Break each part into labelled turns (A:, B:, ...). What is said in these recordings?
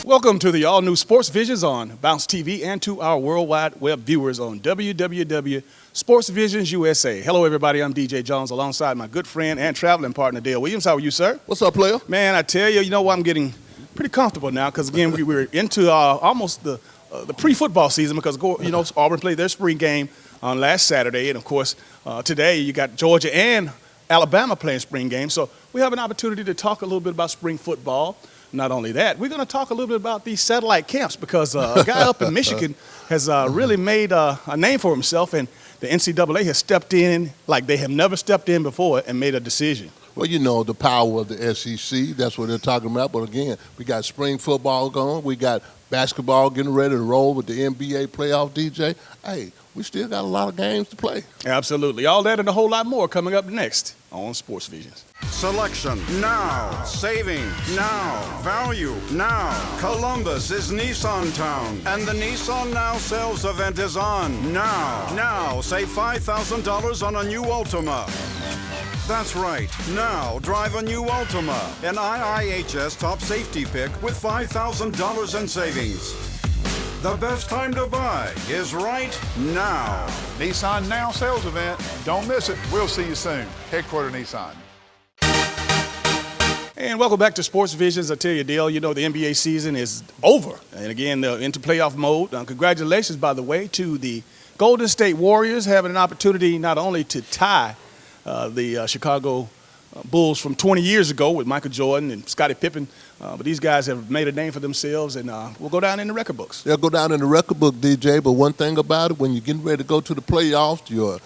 A: Welcome to the all-new Sports Visions on Bounce TV and to our worldwide web viewers on www.sportsvisions USA. Hello, everybody. I'm DJ Jones alongside my good friend and traveling partner, Dale Williams. How are you, sir?
B: What's up, player?
A: Man, I tell you, I'm getting pretty comfortable now because, again, we're into almost the pre-football season because, Auburn played their spring game on last Saturday. And, of course, today you got Georgia and Alabama playing spring games. So we have an opportunity to talk a little bit about spring football. Not only that, we're going to talk a little bit about these satellite camps because a guy up in Michigan has really made a name for himself, and the NCAA has stepped in like they have never stepped in before and made a decision.
B: Well, you know, the power of the SEC, that's what they're talking about. But, again, we got spring football going. We got basketball getting ready to roll with the NBA playoff, DJ. Hey, we still got a lot of games to play.
A: Absolutely. All that and a whole lot more coming up next on Sports Visions.
C: Selection now, saving now, value now. Columbus is Nissan Town, and the Nissan Now sales event is on now. Now, save $5,000 on a new Altima. That's right. Now, drive a new Altima, an IIHS top safety pick with $5,000 in savings. The best time to buy is right now.
D: Nissan Now sales event. Don't miss it. We'll see you soon. Headquarter Nissan.
A: And welcome back to Sports Visions. I tell you, Dale, the NBA season is over. And again, they're into playoff mode. Congratulations, by the way, to the Golden State Warriors having an opportunity not only to tie the Chicago Bulls from 20 years ago with Michael Jordan and Scottie Pippen, but these guys have made a name for themselves and will go down in the record books.
B: They'll go down in the record book, DJ, but one thing about it, when you're getting ready to go to the playoffs, your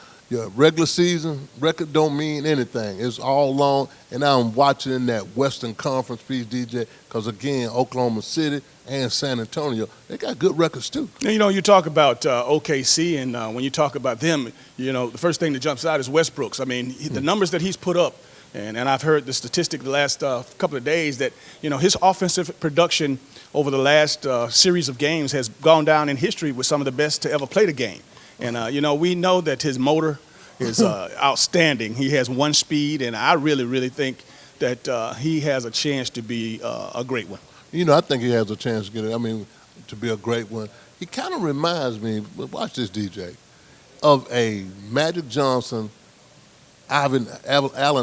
B: regular season record don't mean anything. It's all long, and I'm watching that Western Conference piece, DJ, because, again, Oklahoma City and San Antonio, they got good records, too.
A: You talk about OKC, and when you talk about them, the first thing that jumps out is Westbrook's. I mean, the numbers that he's put up, and I've heard the statistic the last couple of days that, his offensive production over the last series of games has gone down in history with some of the best to ever play the game. And, we know that his motor is outstanding. He has one speed, and I really, really think that he has a chance to be a great one.
B: I think he has a chance to get it. To be a great one. He kind of reminds me, watch this, DJ, of a Magic Johnson, Allen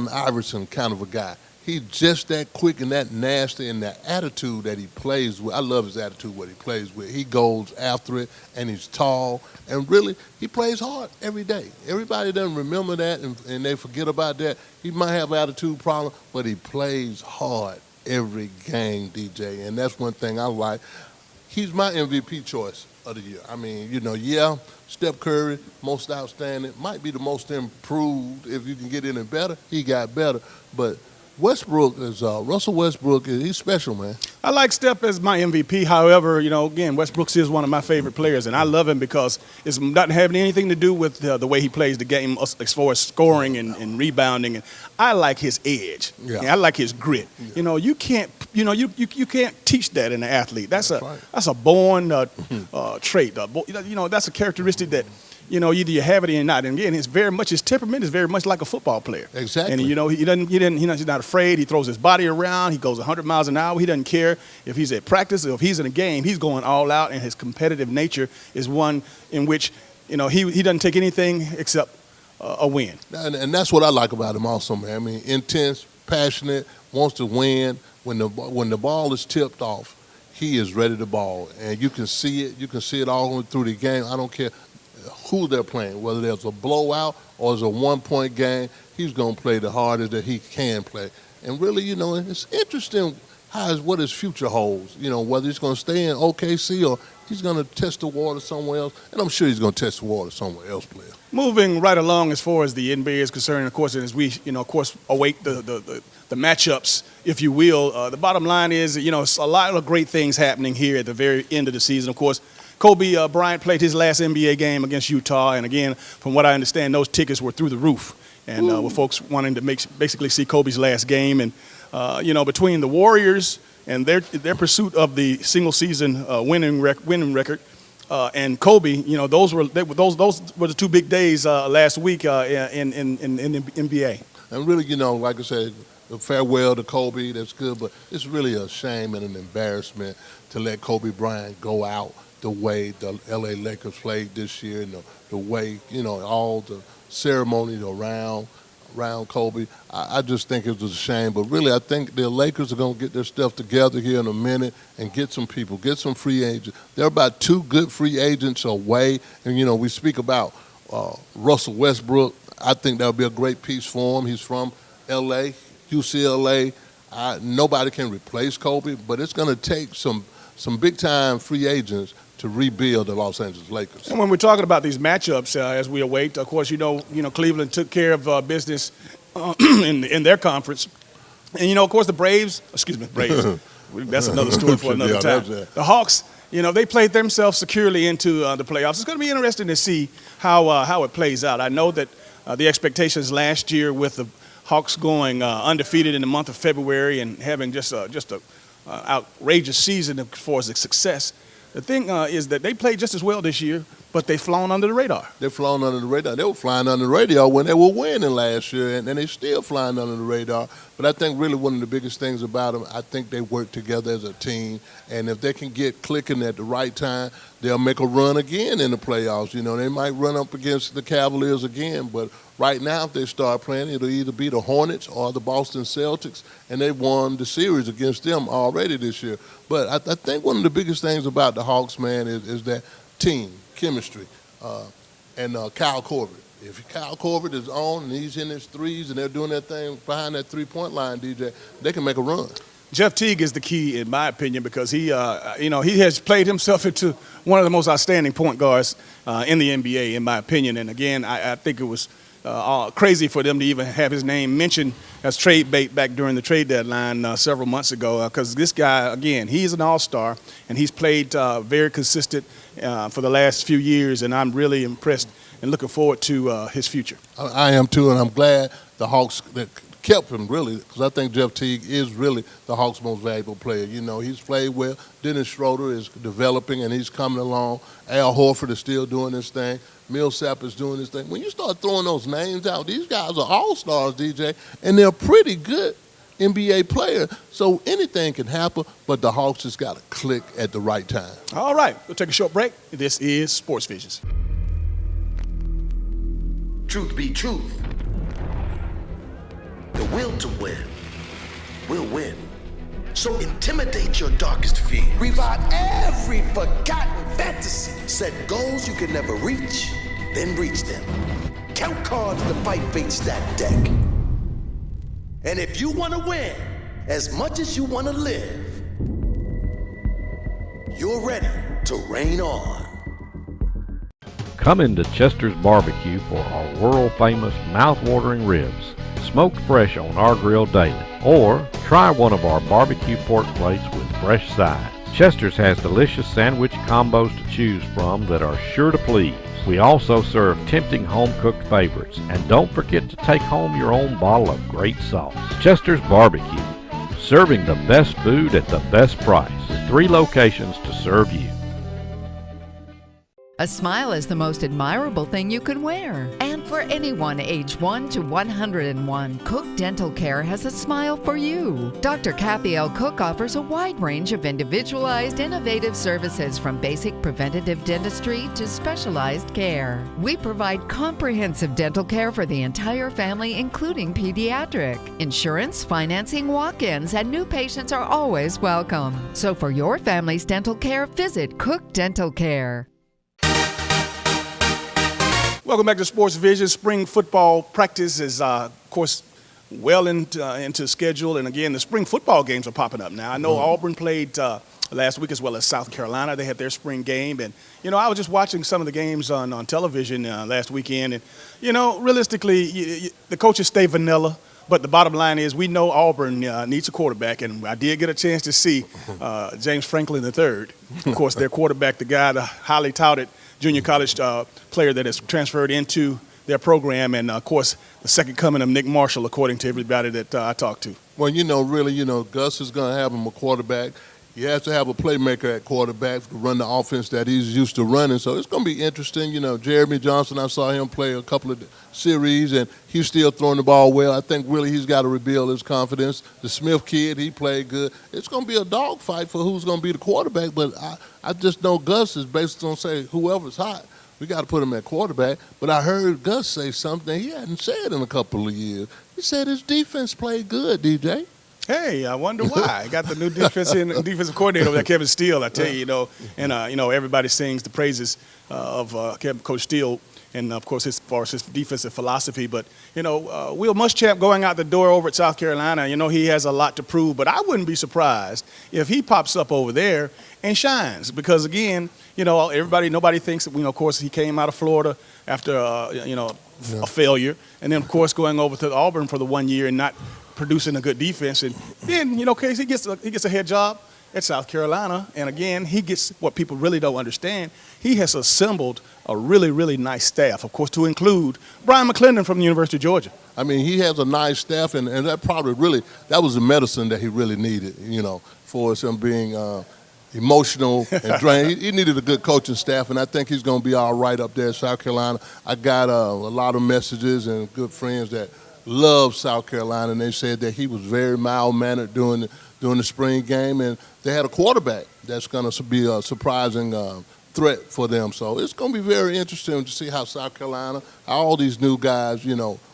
B: Iverson kind of a guy. He's just that quick and that nasty, and that attitude that he plays with. I love his attitude, what he plays with. He goes after it, and he's tall, and really, he plays hard every day. Everybody doesn't remember that, and they forget about that. He might have an attitude problem, but he plays hard every game, DJ, and that's one thing I like. He's my MVP choice of the year. Steph Curry, most outstanding, might be the most improved. If you can get any better, he got better, but Russell Westbrook, he's special, man. I
A: like Steph as my MVP. However, again, Westbrook is one of my favorite players, and I love him because it's not having anything to do with the way he plays the game as far as scoring and rebounding. And I like his edge. Yeah. I like his grit. Yeah. You can't teach that in an athlete. That's a born trait. That's a characteristic that either you have it or you're not. And again, his temperament is very much like a football player.
B: Exactly.
A: And he's not afraid. He throws his body around. He goes 100 miles an hour. He doesn't care if he's at practice or if he's in a game. He's going all out, and his competitive nature is one in which he doesn't take anything except a win.
B: And that's what I like about him also, man. Intense, passionate, wants to win. When the ball is tipped off, he is ready to ball, and you can see it. You can see it all through the game. I don't care who they're playing, whether there's a blowout or it's a one-point game, he's going to play the hardest that he can play. And really, it's interesting what his future holds, whether he's going to stay in OKC or he's going to test the water somewhere else. And I'm sure he's going to test the water somewhere else, player.
A: Moving right along as far as the NBA is concerned, of course, and as we, await the matchups, if you will, the bottom line is, it's a lot of great things happening here at the very end of the season. Of course, Kobe Bryant played his last NBA game against Utah, and again, from what I understand, those tickets were through the roof, and with folks wanting to basically see Kobe's last game. And between the Warriors and their pursuit of the single-season winning record, and Kobe, those were the two big days last week in the NBA.
B: And really, like I said, a farewell to Kobe. That's good, but it's really a shame and an embarrassment to let Kobe Bryant go out the way the L.A. Lakers played this year, and the way, all the ceremonies around Kobe. I just think it was a shame. But really, I think the Lakers are going to get their stuff together here in a minute and get some people, get some free agents. They're about 2 good free agents away. And, we speak about Russell Westbrook. I think that would be a great piece for him. He's from L.A., UCLA. Nobody can replace Kobe, but it's going to take some big-time free agents to rebuild the Los Angeles Lakers.
A: And when we're talking about these matchups, as we await, of course, Cleveland took care of business in their conference. And, of course, the Braves. That's another story for another time. The Hawks, they played themselves securely into the playoffs. It's going to be interesting to see how it plays out. I know that the expectations last year with the Hawks going undefeated in the month of February and having just a outrageous season as far as the success. The thing is that they played just as well this year, but they've flown under the radar.
B: They've flown under the radar. They were flying under the radar when they were winning last year, and they're still flying under the radar. But I think really one of the biggest things about them, I think they work together as a team, and if they can get clicking at the right time, they'll make a run again in the playoffs. They might run up against the Cavaliers again, but right now if they start playing, it'll either be the Hornets or the Boston Celtics, and they won the series against them already this year. But I think one of the biggest things about the Hawks, man, is that team chemistry, and Kyle Korver. If Kyle Korver is on and he's in his threes and they're doing that thing behind that three-point line, DJ, they can make a run.
A: Jeff Teague is the key, in my opinion, because he has played himself into one of the most outstanding point guards in the NBA, in my opinion. And again, I think it was crazy for them to even have his name mentioned as trade bait back during the trade deadline several months ago, because this guy, again, he's an all-star, and he's played very consistent for the last few years, and I'm really impressed and looking forward to his future.
B: I am too, and I'm glad the Hawks that kept him, really, because I think Jeff Teague is really the Hawks' most valuable player. He's played well. Dennis Schroeder is developing, and he's coming along. Al Horford is still doing his thing. Millsap is doing his thing. When you start throwing those names out, these guys are all-stars, DJ, and they're pretty good NBA players. So anything can happen, but the Hawks just got to click at the right time.
A: All right, we'll take a short break. This is Sports Visions.
E: Truth be truth. The will to win will win. So intimidate your darkest fear. Revive every forgotten fantasy. Set goals you can never reach, then reach them. Count cards to fight fate's stacked deck. And if you want to win as much as you want to live, you're ready to reign on.
F: Come into Chester's Barbecue for our world-famous mouth-watering ribs, smoked fresh on our grill daily. Or try one of our barbecue pork plates with fresh sides. Chester's has delicious sandwich combos to choose from that are sure to please. We also serve tempting home-cooked favorites. And don't forget to take home your own bottle of great sauce. Chester's Barbecue, serving the best food at the best price, with 3 locations to serve you.
G: A smile is the most admirable thing you can wear. And for anyone age 1 to 101, Cook Dental Care has a smile for you. Dr. Kathy L. Cook offers a wide range of individualized, innovative services from basic preventative dentistry to specialized care. We provide comprehensive dental care for the entire family, including pediatric. Insurance, financing, walk-ins, and new patients are always welcome. So for your family's dental care, visit Cook Dental Care.
A: Welcome back to Sports Vision. Spring football practice is, of course, well into schedule. And again, the spring football games are popping up now. I know Auburn played last week as well as South Carolina. They had their spring game. And, I was just watching some of the games on television last weekend. And, realistically, the coaches stay vanilla. But the bottom line is we know Auburn needs a quarterback. And I did get a chance to see James Franklin III. Of course, their quarterback, the guy, the highly touted junior college player that has transferred into their program, and, of course, the second coming of Nick Marshall, according to everybody that I talked to.
B: Well, really, Gus is going to have him a quarterback. He has to have a playmaker at quarterback to run the offense that he's used to running. So it's going to be interesting. You know, Jeremy Johnson, I saw him play a couple of series, and he's still throwing the ball well. I think really he's got to rebuild his confidence. The Smith kid, he played good. It's going to be a dogfight for who's going to be the quarterback, but I just know Gus is based on, say, whoever's hot. We got to put him at quarterback. But I heard Gus say something he hadn't said in a couple of years. He said his defense played good, DJ.
A: Hey, I wonder why. I got the new defensive coordinator over there, Kevin Steele. I tell you, and everybody sings the praises of Coach Steele, and of course as far as his defensive philosophy. But Will Muschamp going out the door over at South Carolina, he has a lot to prove. But I wouldn't be surprised if he pops up over there and shines, because again, nobody thinks that of course he came out of Florida after a failure, and then of course going over to Auburn for the 1 year and not producing a good defense, and then he gets a head job at South Carolina, and again he gets what people really don't understand. He has assembled a really, really nice staff, of course, to include Brian McClendon from the University of Georgia.
B: I mean, he has a nice staff, and that probably that was the medicine that he really needed, for him being emotional and drained. He needed a good coaching staff, and I think he's going to be all right up there at South Carolina. I got a lot of messages and good friends that love South Carolina, and they said that he was very mild-mannered during the spring game, and they had a quarterback that's going to be a surprising threat for them. So it's going to be very interesting to see how South Carolina, how all these new guys,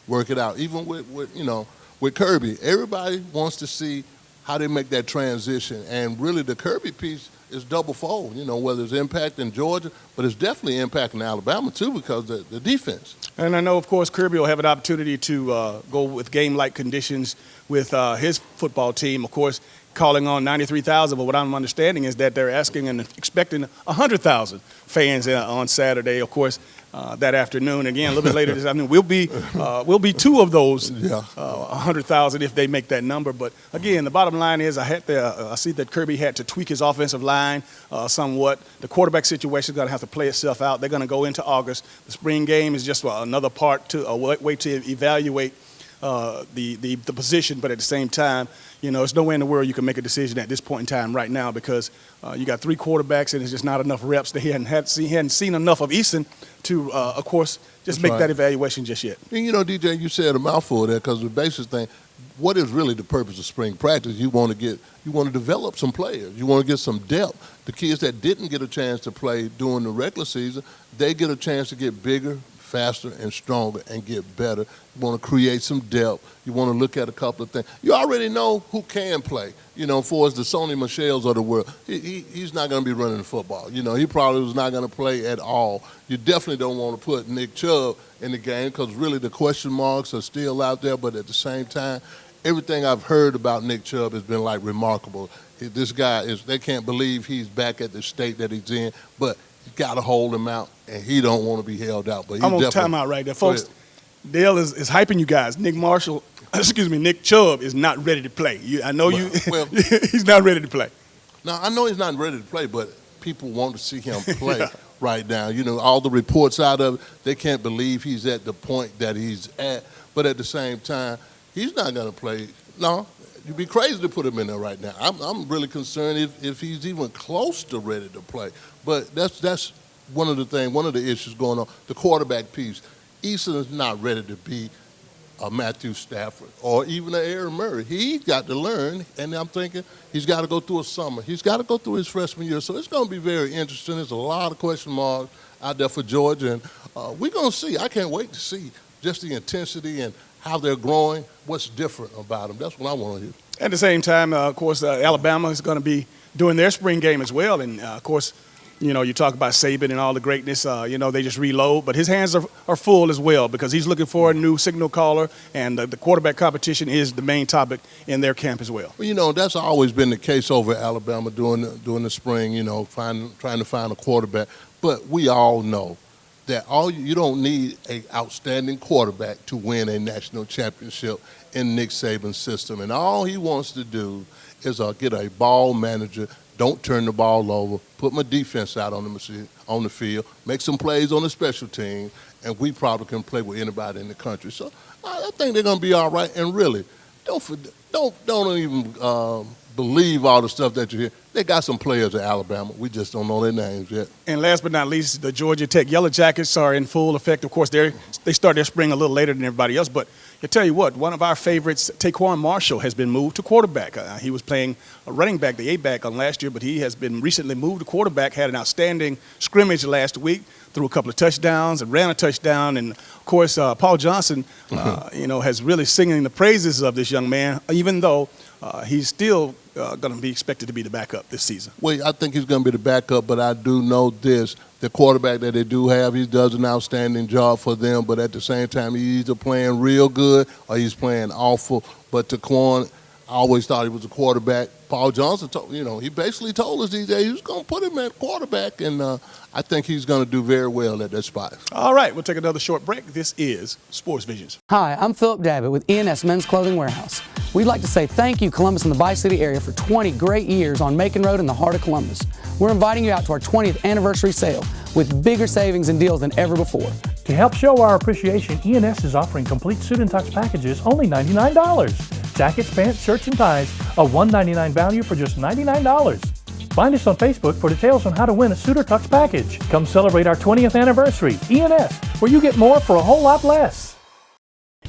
B: work it out. Even with Kirby, everybody wants to see how they make that transition, and really the Kirby piece is double-fold, whether it's impacting Georgia, but it's definitely impacting Alabama too, because the defense. And
A: I know, of course, Kirby will have an opportunity to go with game-like conditions with his football team, of course, calling on 93,000, but what I'm understanding is that they're asking and expecting 100,000 fans on Saturday, of course, that afternoon. Again, a little bit later this afternoon, we'll be two of those 100,000 if they make that number. But again, the bottom line is I see that Kirby had to tweak his offensive line somewhat. The quarterback situation is going to have to play itself out. They're going to go into August. The spring game is just another part a way to evaluate the position, but at the same time, there's no way in the world you can make a decision at this point in time right now, because you got three quarterbacks and it's just not enough reps. He hadn't seen enough of Eason to, of course, just make that evaluation just yet.
B: And DJ, you said a mouthful there, because the basic thing, what is really the purpose of spring practice? You want to develop some players. You want to get some depth. The kids that didn't get a chance to play during the regular season, they get a chance to get bigger, faster, and stronger, and get better. You want to create some depth. You want to look at a couple of things. You already know who can play. For us, the Sony Michels of the world, he's not going to be running the football. He probably was not going to play at all. You definitely don't want to put Nick Chubb in the game, because really the question marks are still out there, but at the same time, everything I've heard about Nick Chubb has been remarkable. This guy they can't believe he's back at the state that he's in, but you got to hold him out, and he don't want to be held out. But
A: I'm on time out right there, folks. Dale is hyping you guys. Nick Chubb is not ready to play. He's not ready to play.
B: Now, I know he's not ready to play, but people want to see him play right now. All the reports out of it, they can't believe he's at the point that he's at. But at the same time, he's not going to play. No, you'd be crazy to put him in there right now. I'm really concerned if he's even close to ready to play. But that's one of the issues going on. The quarterback piece. Eason is not ready to be a Matthew Stafford or even an Aaron Murray. He's got to learn, and I'm thinking he's got to go through a summer. He's got to go through his freshman year. So it's going to be very interesting. There's a lot of question marks out there for Georgia, and we're going to see. I can't wait to see just the intensity and how they're growing, what's different about them. That's what I want to hear.
A: At the same time, of course, Alabama is going to be doing their spring game as well, and of course, you talk about Saban and all the greatness, they just reload. But his hands are full as well, because he's looking for a new signal caller, and the quarterback competition is the main topic in their camp as well.
B: Well, that's always been the case over at Alabama during the spring, trying to find a quarterback. But we all know that you don't need an outstanding quarterback to win a national championship in Nick Saban's system. And all he wants to do is get a ball manager. Don't turn the ball over. Put my defense out on the field. Make some plays on the special team, and we probably can play with anybody in the country. So I think they're going to be all right. And really, don't even believe all the stuff that you hear. They got some players at Alabama. We just don't know their names yet.
A: And last but not least, the Georgia Tech Yellow Jackets are in full effect. Of course, they start their spring a little later than everybody else. But I tell you what, one of our favorites, Taquan Marshall, has been moved to quarterback. He was playing a running back, the A-back on last year, but he has been recently moved to quarterback, had an outstanding scrimmage last week, threw a couple of touchdowns and ran a touchdown. And, of course, Paul Johnson, has really singing the praises of this young man, even though he's still going to be expected to be the backup this season.
B: Well, I think he's going to be the backup, but I do know this. The quarterback that they do have, he does an outstanding job for them, but at the same time, he's either playing real good or he's playing awful. But Taquan, I always thought he was a quarterback. Paul Johnson, he basically told us these days he was going to put him at quarterback, and I think he's going to do very well at that spot.
A: All right, we'll take another short break. This is Sports Visions.
H: Hi, I'm Philip Davitt with ENS Men's Clothing Warehouse. We'd like to say thank you, Columbus and the Bi-City area, for 20 great years on Macon Road in the heart of Columbus. We're inviting you out to our 20th anniversary sale with bigger savings and deals than ever before.
I: To help show our appreciation, ENS is offering complete suit and tux packages only $99. Jackets, pants, shirts, and ties, a $199 value for just $99. Find us on Facebook for details on how to win a suit or tux package. Come celebrate our 20th anniversary. ENS, where you get more for a whole lot less.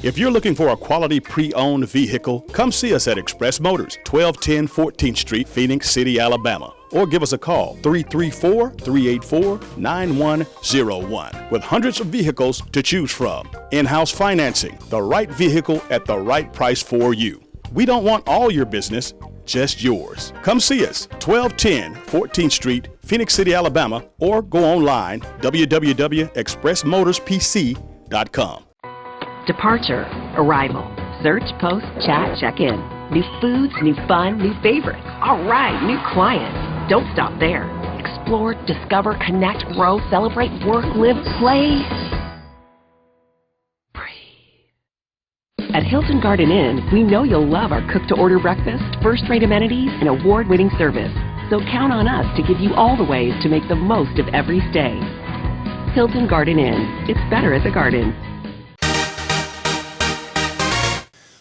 A: If you're looking for a quality pre-owned vehicle, come see us at Express Motors, 1210 14th Street, Phoenix City, Alabama. Or give us a call, 334-384-9101, with hundreds of vehicles to choose from. In-house financing, the right vehicle at the right price for you. We don't want all your business, just yours. Come see us, 1210 14th Street, Phoenix City, Alabama, or go online, www.expressmotorspc.com.
J: Departure, arrival, search, post, chat, check-in. New foods, new fun, new favorites. All right, new clients. Don't stop there. Explore, discover, connect, grow, celebrate, work, live, play. Breathe. At Hilton Garden Inn, we know you'll love our cook-to-order breakfast, first-rate amenities, and award-winning service. So count on us to give you all the ways to make the most of every stay. Hilton Garden Inn. It's better at the Garden.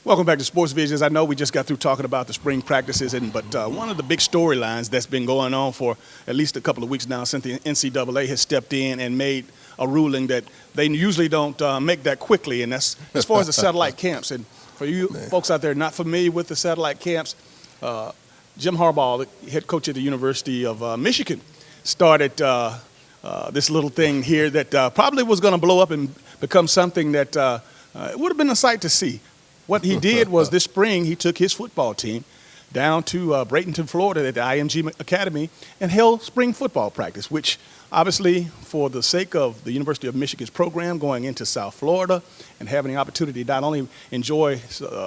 A: Welcome back to Sports Visions. I know we just got through talking about the spring practices, but one of the big storylines that's been going on for at least a couple of weeks now since the NCAA has stepped in and made a ruling that they usually don't make that quickly, and that's as far as the satellite camps. And for you folks out there not familiar with the satellite camps, Jim Harbaugh, the head coach at the University of Michigan, started this little thing here that probably was going to blow up and become something that it would have been a sight to see. What he did was this spring he took his football team down to Bradenton, Florida at the IMG Academy and held spring football practice, which obviously for the sake of the University of Michigan's program going into South Florida and having the opportunity to not only enjoy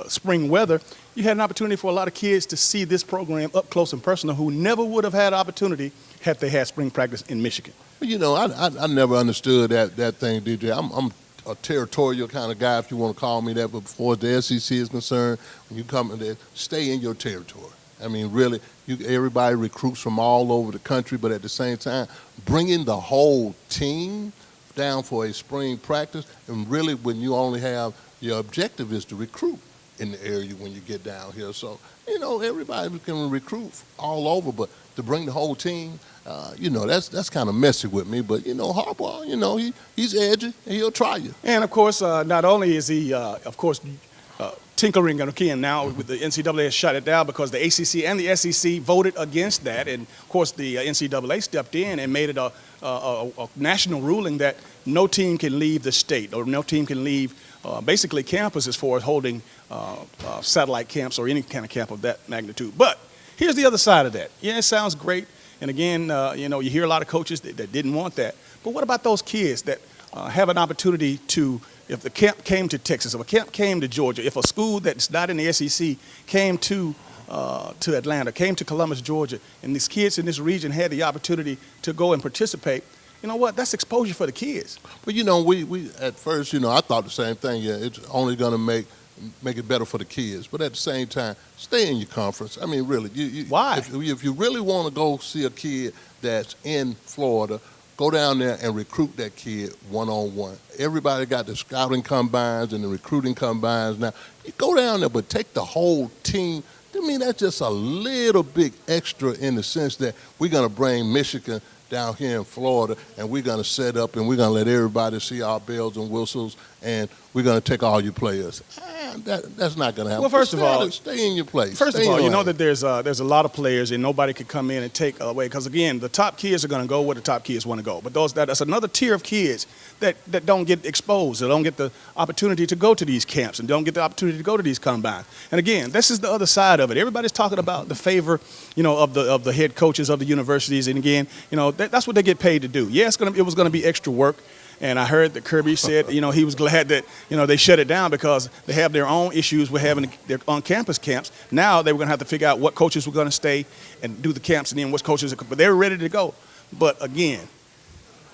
A: spring weather, you had an opportunity for a lot of kids to see this program up close and personal who never would have had opportunity had they had spring practice in Michigan.
B: Well, I never understood that thing, DJ. I'm a territorial kind of guy, if you want to call me that, but before the SEC is concerned, when you come in there, stay in your territory. I mean, really, everybody recruits from all over the country, but at the same time, bringing the whole team down for a spring practice, and really when you only have, your objective is to recruit in the area when you get down here. So, everybody can recruit all over, but to bring the whole team, that's kind of messy with me. But, Harbaugh, he's edgy, and he'll try you.
A: And, of course, not only is he, tinkering again now with the NCAA has shut it down because the ACC and the SEC voted against that. And, of course, the NCAA stepped in and made it a national ruling that no team can leave the state or no team can leave basically campus as far as holding satellite camps or any kind of camp of that magnitude. But here's the other side of that. Yeah, it sounds great. And again, you hear a lot of coaches that didn't want that. But what about those kids that have an opportunity to, if the camp came to Texas, if a camp came to Georgia, if a school that's not in the SEC came to Atlanta, came to Columbus, Georgia, and these kids in this region had the opportunity to go and participate, you know what? That's exposure for the kids.
B: But, we at first, I thought the same thing. Yeah, it's only going to make it better for the kids. But at the same time, stay in your conference. I mean, really.
A: Why?
B: If you really want to go see a kid that's in Florida, go down there and recruit that kid one-on-one. Everybody got the scouting combines and the recruiting combines now. You go down there, but take the whole team To me, that's just a little bit extra in the sense that we're going to bring Michigan down here in Florida, and we're going to set up and we're going to let everybody see our bells and whistles, and we're going to take all your players. That's not going to happen.
A: Well, first of all,
B: stay in your place.
A: First
B: Stay
A: of all,
B: in
A: you know
B: line.
A: that there's a lot of players, and nobody could come in and take away. Because again, the top kids are going to go where the top kids want to go. But that's another tier of kids that don't get exposed, that don't get the opportunity to go to these camps, and don't get the opportunity to go to these combines. And again, this is the other side of it. Everybody's talking about the favor, of the head coaches of the universities, and again, that's what they get paid to do. Yeah, it was going to be extra work. And I heard that Kirby said, he was glad that, they shut it down because they have their own issues with having their on-campus camps. Now they were going to have to figure out what coaches were going to stay and do the camps, and then which coaches, but they were ready to go. But again,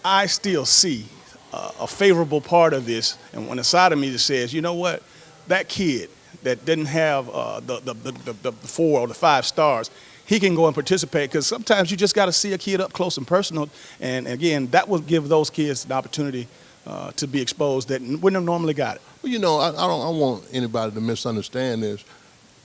A: I still see a favorable part of this, and on the side of me that says, you know what, that kid that didn't have the 4 or the 5 stars, he can go and participate, because sometimes you just got to see a kid up close and personal. And again, that will give those kids the opportunity to be exposed that wouldn't have normally got it.
B: Well, I don't want anybody to misunderstand this.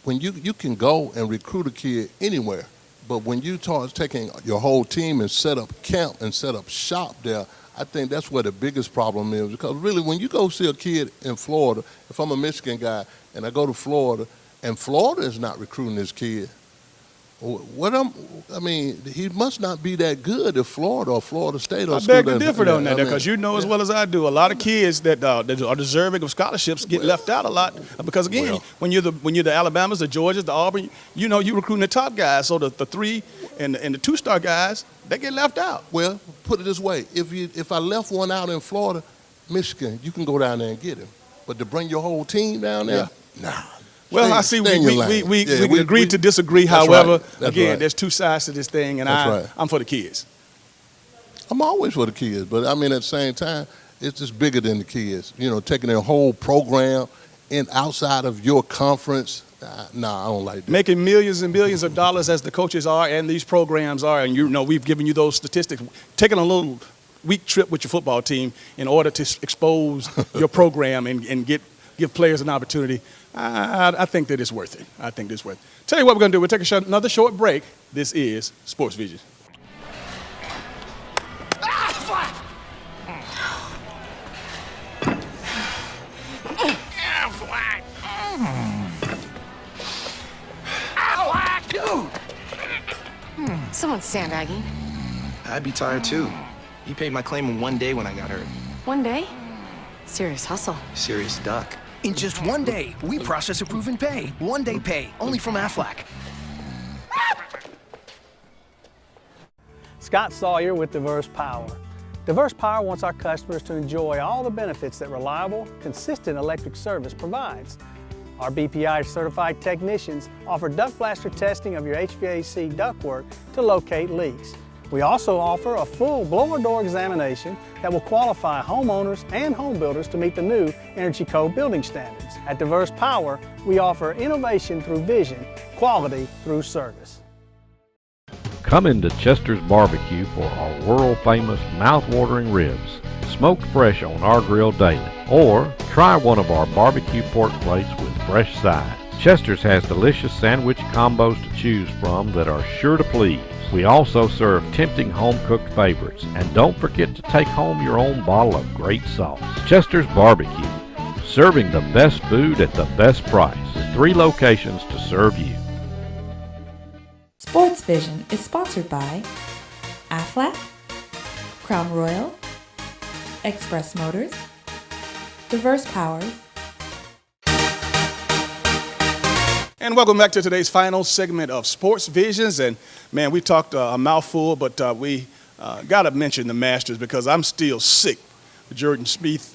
B: When you can go and recruit a kid anywhere, but when you start taking your whole team and set up camp and set up shop there, I think that's where the biggest problem is. Because really, when you go see a kid in Florida, if I'm a Michigan guy and I go to Florida, and Florida is not recruiting this kid, he must not be that good if Florida or Florida State or
A: I
B: school.
A: beg to differ on that, because you know as well as I do, a lot of kids that are deserving of scholarships get left out a lot. Because again, when you're the Alabamas, the Georgias, the Auburn, you're recruiting the top guys. So the 3 and the 2-star guys, they get left out.
B: Well, put it this way: if I left one out in Florida, Michigan, you can go down there and get him. But to bring your whole team down there, nah.
A: Well, I see we agreed to disagree. However, again, there's 2 sides to this thing, and I'm for the kids.
B: I'm always for the kids, but at the same time, it's just bigger than the kids. Taking their whole program outside of your conference. Nah, I don't like that.
A: Making millions and billions of dollars as the coaches are and these programs are, and we've given you those statistics. Taking a little week trip with your football team in order to expose your program and give players an opportunity. I think that it's worth it. I think it's worth it. Tell you what we're going to do. We'll take another short break. This is Sports Vision.
K: Someone sandbagging.
L: I'd be tired too. You paid my claim in 1 day when I got hurt.
K: 1 day? Serious hustle.
L: Serious duck.
M: In just 1 day, we process, approve, and pay. 1 day pay, only from Aflac.
N: Scott Sawyer with Diverse Power. Diverse Power wants our customers to enjoy all the benefits that reliable, consistent electric service provides. Our BPI certified technicians offer duct blaster testing of your HVAC ductwork to locate leaks. We also offer a full blower door examination that will qualify homeowners and home builders to meet the new Energy Code building standards. At Diverse Power, we offer innovation through vision, quality through service.
F: Come into Chester's Barbecue for our world-famous mouth-watering ribs, smoked fresh on our grill daily. Or try one of our barbecue pork plates with fresh sides. Chester's has delicious sandwich combos to choose from that are sure to please. We also serve tempting home-cooked favorites. And don't forget to take home your own bottle of great sauce. Chester's Barbecue, serving the best food at the best price. 3 locations to serve you.
O: Sports Vision is sponsored by Aflac, Crown Royal, Express Motors, Diverse Powers.
A: And welcome back to today's final segment of Sports Visions. And man, we talked a mouthful, but we got to mention the Masters because I'm still sick. Jordan Spieth,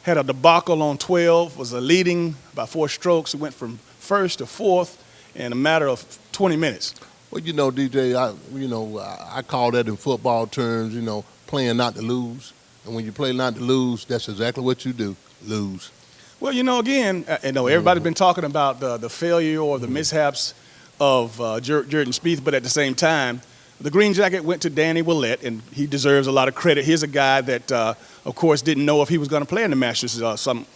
A: had a debacle on 12, was leading by 4 strokes. He went from first to fourth in a matter of 20 minutes.
B: Well, DJ, I call that in football terms, playing not to lose. And when you play not to lose, that's exactly what you do, lose.
A: Well, again, everybody's been talking about the failure or the mishaps of Jordan Spieth, but at the same time, the green jacket went to Danny Willett, and he deserves a lot of credit. Here's a guy that, of course, didn't know if he was going to play in the Masters some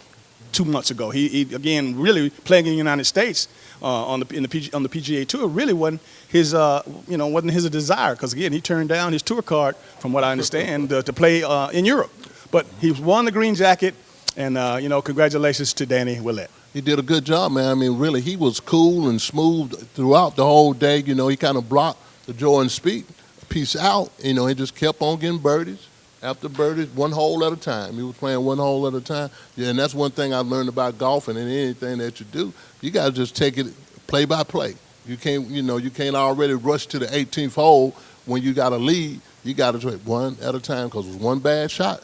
A: 2 months ago. He again really playing in the United States on the PGA Tour really wasn't his wasn't his desire, because again he turned down his tour card, from what I understand, to play in Europe. But he won the green jacket, and congratulations to Danny Willett.
B: He did a good job, man. I mean, really, he was cool and smooth throughout the whole day. You know, he kind of blocked the Jordan Spieth piece out. You know, he just kept on getting birdies after birdies, one hole at a time. He was playing one hole at a time. Yeah, and that's one thing I learned about golfing and anything that you do. You got to just take it play by play. You can't already rush to the 18th hole when you got a lead. You got to take one at a time, because with one bad shot,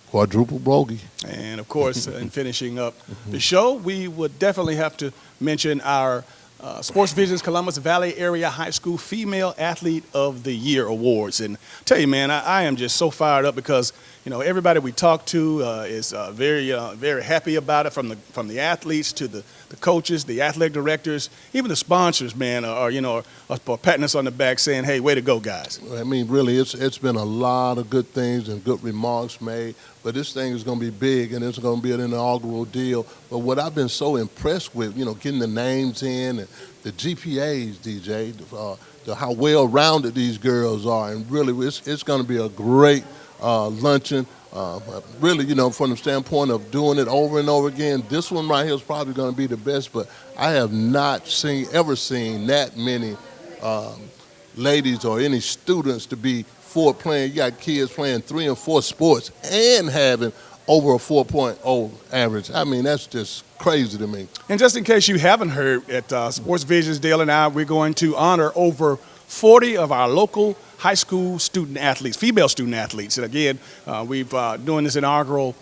B: quadruple bogey.
A: And of course, in finishing up the show, we would definitely have to mention our Sports Vision's Columbus Valley Area High School Female Athlete of the Year Awards. And I tell you, man, I am just so fired up, because everybody we talk to is very happy about it, from the athletes to the coaches, the athletic directors, even the sponsors, man, are patting us on the back, saying, "Hey, way to go, guys."
B: I mean, really, it's been a lot of good things and good remarks made. But this thing is going to be big, and it's going to be an inaugural deal. But what I've been so impressed with, getting the names in, and the GPAs, DJ, how well-rounded these girls are, and really, it's going to be a great luncheon. Really, from the standpoint of doing it over and over again, this one right here is probably going to be the best. But I have not ever seen that many ladies or any students to be playing. You got kids playing 3 and 4 sports and having over a 4.0 average. I mean, that's just crazy to me.
A: And just in case you haven't heard, at Sports Visions, Dale and I, we're going to honor over 40 of our local high school student athletes, female student athletes. And again, we've doing this inaugural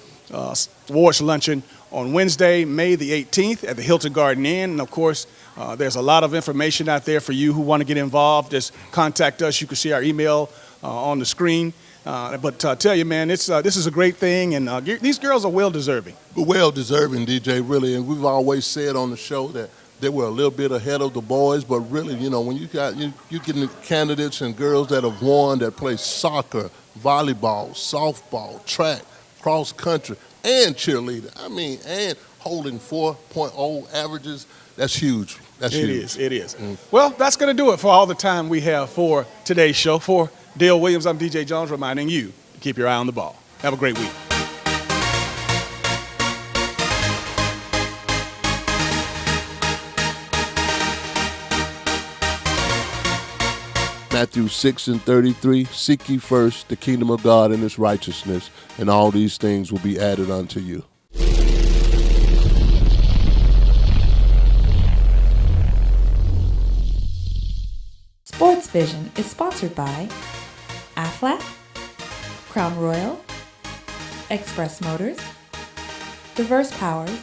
A: awards luncheon on Wednesday, May the 18th at the Hilton Garden Inn. And of course, there's a lot of information out there for you who want to get involved. Just contact us. You can see our email on the screen. But tell you, man, this is a great thing, and these girls are well-deserving.
B: Well-deserving, DJ, really. And we've always said on the show that they were a little bit ahead of the boys, but really, when you getting candidates and girls that have won, that play soccer, volleyball, softball, track, cross country, and cheerleader, and holding 4.0 averages, that's huge. That's huge.
A: It is. Well, that's going to do it for all the time we have for today's show. For Dale Williams, I'm DJ Jones, reminding you to keep your eye on the ball. Have a great week.
B: Matthew 6:33, seek ye first the kingdom of God and his righteousness, and all these things will be added unto you.
O: Sports Vision is sponsored by Aflac, Crown Royal, Express Motors, Diverse Powers,